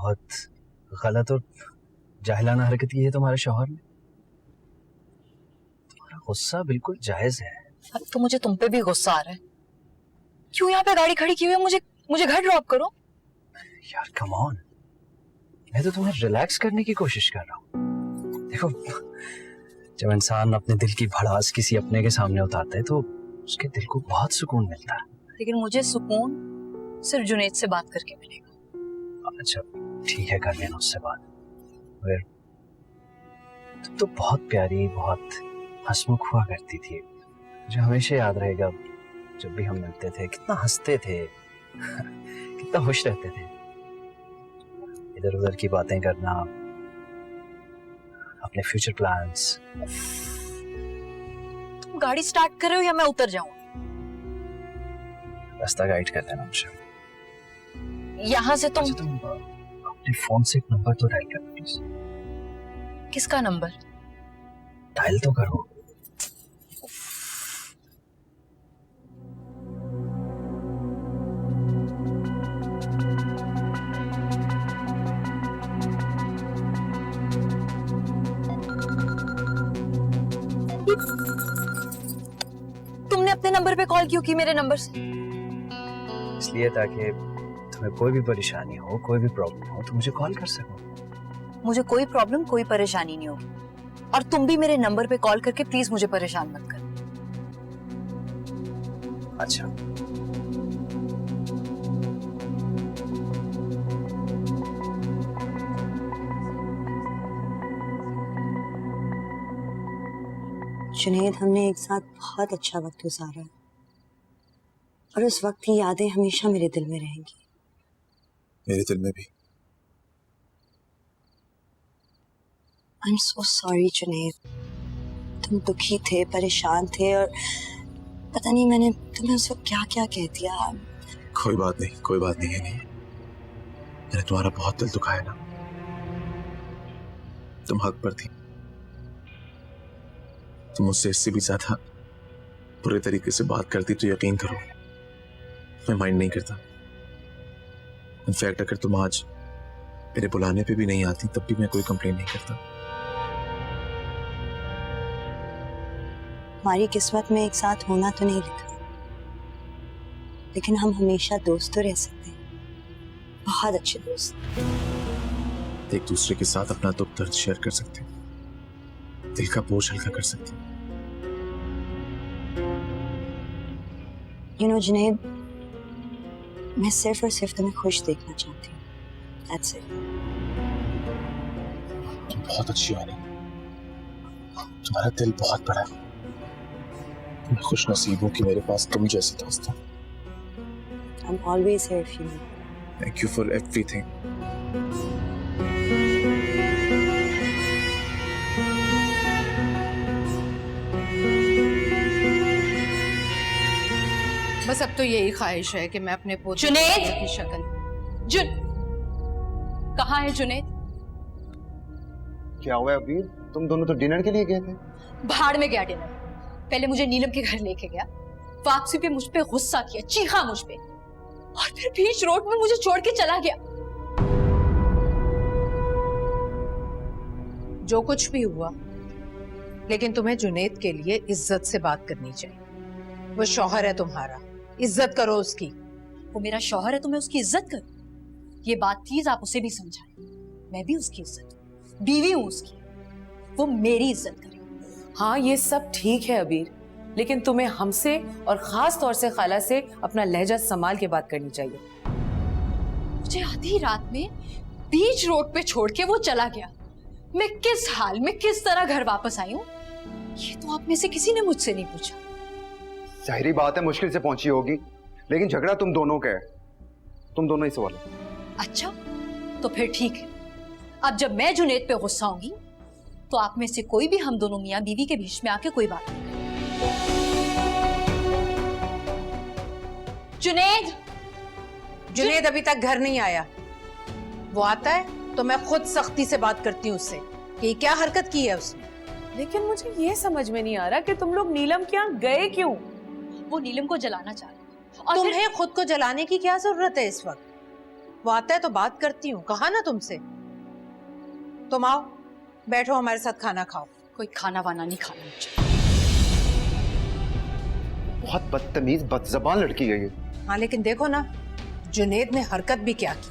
बहुत गलत और जाहिलाना हरकत की है तुम्हारे शौहर ने। तुम्हारा गुस्सा बिल्कुल जायज है। अब तो मुझे तुम पे भी गुस्सा आ रहा है। क्यों यहाँ पे गाड़ी खड़ी की हुई है? मुझे घर ड्रॉप करो। यार कम ऑन, मैं तो तुम्हें रिलैक्स करने की कोशिश कर रहा हूँ। देखो, जब इंसान अपने दिल की भड़ास किसी अपने के सामने उतारता है तो उसके दिल को बहुत सुकून मिलता है। लेकिन मुझे सुकून सिर्फ जुनैद से बात करके मिलेगा। अच्छा ठीक है, कर लेना उससे बात। मगर तुम तो बहुत प्यारी, बहुत हंसमुख हुआ करती थी। मुझे हमेशा याद रहेगा जब भी हम मिलते थे कितना हंसते थे कितना खुश रहते थे। इधर उधर की बातें करना, अपने फ्यूचर प्लान्स। तुम गाड़ी स्टार्ट कर रहे हो या मैं उतर जाऊं? रास्ता गाइड कर देना मुझे। यहाँ से तुम अपने फोन से एक नंबर तो डायल करना प्लीज। किसका नंबर? डायल तो करो। तुमने अपने नंबर पे कॉल क्यों की मेरे नंबर से? इसलिए ताकि तुम्हें कोई भी परेशानी हो, कोई भी प्रॉब्लम हो तो मुझे कॉल कर सको। मुझे कोई प्रॉब्लम, कोई परेशानी नहीं होगी। और तुम भी मेरे नंबर पे कॉल करके प्लीज मुझे परेशान मत कर। अच्छा जुनैद, हमने एक साथ बहुत अच्छा वक्त गुजारा और उस वक्त की यादें हमेशा मेरे दिल में रहेंगी। मेरे दिल में भी। I'm so sorry जुनैद, तुम दुखी थे, परेशान थे और पता नहीं मैंने तुम्हें उस वक्त क्या क्या कह दिया। कोई बात नहीं है। नहीं, मैंने तुम्हारा बहुत दिल दुखाया ना। तुम हक पर थी। तुम मुझसे इससे भी ज्यादा बुरे तरीके से बात करती तो यकीन करो मैं माइंड नहीं करता। इनफैक्ट अगर तुम आज मेरे बुलाने पे भी नहीं आती तब भी मैं कोई कंप्लेन नहीं करता। हमारी किस्मत में एक साथ होना तो नहीं लिखा, लेकिन हम हमेशा दोस्त तो रह सकते हैं, बहुत अच्छे दोस्त। एक दूसरे के साथ अपना दुख दर्द शेयर कर सकते हैं, दिल का बोझ हल्का कर सकते हैं। You know, जुनैद, मैं सिर्फ और सिर्फ तुम्हें खुश देखना चाहती हूँ। That's it. तुम बहुत अच्छी हो, तुम्हारा दिल बहुत बड़ा है। मैं खुश नसीब हूँ कि मेरे पास तुम जैसी दोस्त है। I'm always here if you need. Thank you for everything. बस अब तो यही ख्वाहिश है कि मैं अपने पोते जुनैद! की शक्ल। कहाँ है जुनैद? क्या हुआ है अभी? तुम दोनों तो डिनर के लिए गए थे। भाड़ में गया डिनर। पहले मुझे नीलम के घर लेके गया, वापसी पे मुझ पे गुस्सा किया, चीखा मुझ पे, और फिर बीच रोड में मुझे छोड़ के चला गया। जो कुछ भी हुआ, लेकिन तुम्हें जुनैद के लिए इज्जत से बात करनी चाहिए। वो शौहर है तुम्हारा, इज्जत करो उसकी। वो मेरा शौहर है तो मैं उसकी इज्जत करूं? ये बात प्लीज आप उसे भी समझाएं। मैं भी उसकी इज्जत, बीवी हूं उसकी, वो मेरी इज्जत करे। हाँ ये सब ठीक है अबीर, लेकिन तुम्हें हमसे और खास तौर से खाला से अपना लहजा संभाल के बात करनी चाहिए। मुझे आधी रात में बीच रोड पे छोड़ के वो चला गया। मैं किस हाल में किस तरह घर वापस आई हूँ ये तो आप में से किसी ने मुझसे नहीं पूछा। जाहिर बात है मुश्किल से पहुंची होगी, लेकिन झगड़ा तुम दोनों का है, तुम दोनों ही सवाल। अच्छा तो फिर ठीक है, अब जब मैं जुनैद पे गुस्सा होंगी तो आप में से कोई भी हम दोनों मियां बीवी के बीच में आके कोई बात नहीं करेगा। जुनैद अभी तक घर नहीं आया। वो आता है तो मैं खुद सख्ती से बात करती हूँ उससे कि क्या हरकत की है उसने। लेकिन मुझे ये समझ में नहीं आ रहा कि तुम लोग नीलम के यहाँ गए क्यों? वो नीलम को जलाना चाह रही और तुम्हें खुद को जलाने की क्या जरूरत है इस वक्त? वो आता है तो बात करती हूँ, कहा ना तुमसे। तुम आओ, बैठो हमारे साथ खाना खाओ। कोई खाना वाना नहीं खाना मुझे। बहुत बदतमीज बदजबान लड़की है ये। हाँ लेकिन देखो ना, जुनेद ने हरकत भी क्या की।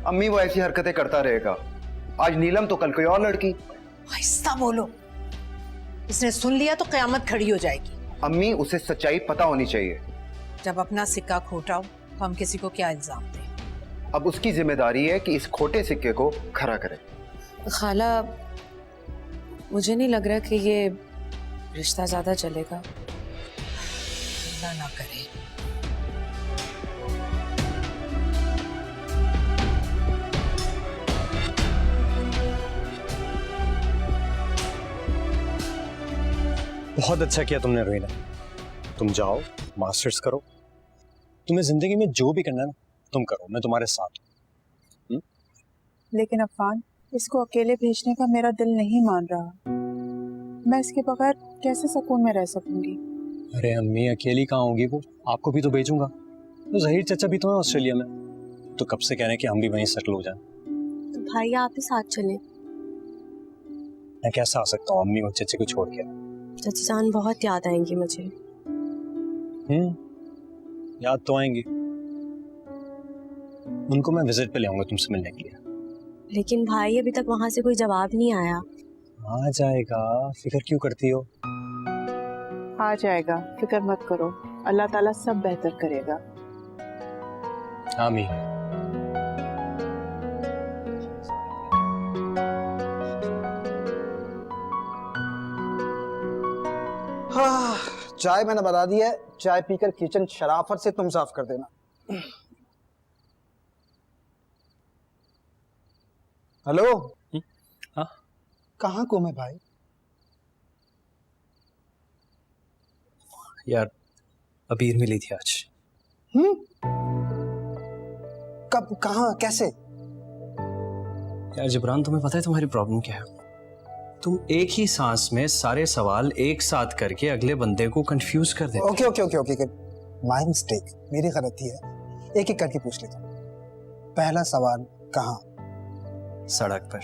अम्मी वो ऐसी हरकतें करता रहेगा, आज नीलम तो कल कोई और लड़की। आहिस्ता बोलो, इसने सुन लिया तो कयामत खड़ी हो जाएगी। अम्मी उसे सच्चाई पता होनी चाहिए। जब अपना सिक्का खोटा हो तो हम किसी को क्या इल्जाम दें। अब उसकी जिम्मेदारी है कि इस खोटे सिक्के को खरा करे। खाला, मुझे नहीं लग रहा कि ये रिश्ता ज्यादा चलेगा। अल्लाह ना करे। बहुत अच्छा किया तुमने रोहिना। तुम जाओ, मास्टर्स करो, तुम्हें जिंदगी में जो भी करना है ना तुम करो, मैं तुम्हारे साथ हूं। लेकिन अफान, इसको अकेले भेजने का मेरा दिल नहीं मान रहा। मैं इसके बगैर कैसे सुकून में रह सकूंगी? अरे अम्मी, अकेली कहाँ होगी वो, आपको भी तो भेजूंगा। तो जहीर चाचा भी तो है ऑस्ट्रेलिया में, तो कब से कह रहे हैं कि हम भी वहीं सेटल हो जाएं। तो भाई आप ही साथ चले। मैं कैसे आ सकता हूँ अम्मी और चाचे को छोड़ के? चाची जान बहुत याद आएंगी मुझे। याद तो आएंगी, उनको मैं विजिट पे ले आऊंगा तुमसे मिलने के लिए। लेकिन भाई अभी तक वहां से कोई जवाब नहीं आया। आ जाएगा, फिक्र क्यों करती हो? आ जाएगा, फिक्र मत करो, अल्लाह ताला सब बेहतर करेगा। आमीन। हाँ, चाय मैंने बता दी है, चाय पीकर किचन शराफत से तुम साफ कर देना। हेलो। हाँ? कहाँ गुम है भाई? यार अबीर मिली थी आज। कब, कहाँ, कैसे? यार जिब्रान, तुम्हें पता है तुम्हारी प्रॉब्लम क्या है? तुम एक ही सांस में सारे सवाल एक साथ करके अगले बंदे को कंफ्यूज कर देते। Okay okay okay okay, my mistake, मेरी गलती है। एक एक करके पूछ लेता हूँ। पहला सवाल, कहाँ? सड़क पर,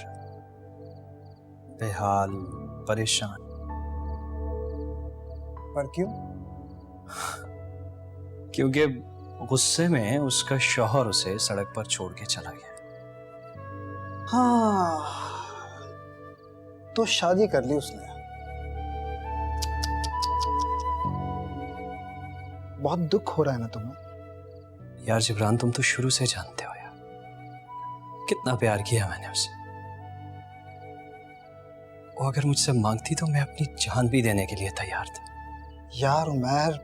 बेहाल, परेशान। पर क्यों? क्योंकि गुस्से में उसका शौहर उसे सड़क पर छोड़ के चला गया। हाँ, तो शादी कर ली उसने। बहुत दुख हो रहा है ना तुम्हें? यार जिब्रान, तुम तो शुरू से जानते हो यार कितना प्यार किया मैंने उसे। वो अगर मुझसे मांगती तो मैं अपनी जान भी देने के लिए तैयार था। यार उमर,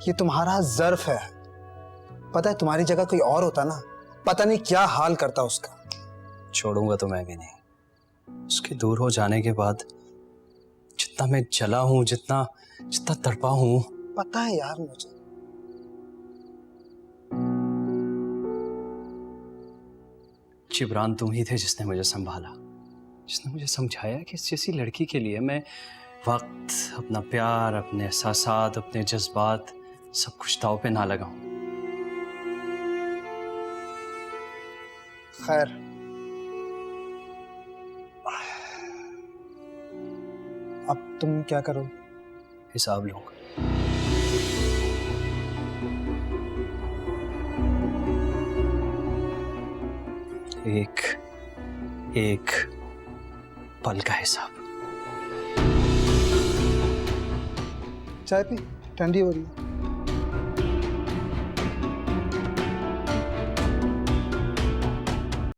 ये तुम्हारा ज़र्फ है। पता है तुम्हारी जगह कोई और होता ना, पता नहीं क्या हाल करता उसका। छोड़ूंगा तो मैं भी नहीं। उसके दूर हो जाने के बाद जितना मैं जला हूं, जितना जितना तड़पा हूं। पता है यार मुझे। जिब्रान, तुम ही थे जिसने मुझे संभाला, जिसने मुझे समझाया कि इस जैसी लड़की के लिए मैं वक्त, अपना प्यार, अपने एहसासात, अपने जज्बात सब कुछ दांव पे ना लगाऊं। खैर, अब तुम क्या करो? हिसाब लूंगा। एक एक पल का हिसाब। चाय पी, ठंडी हो रही है।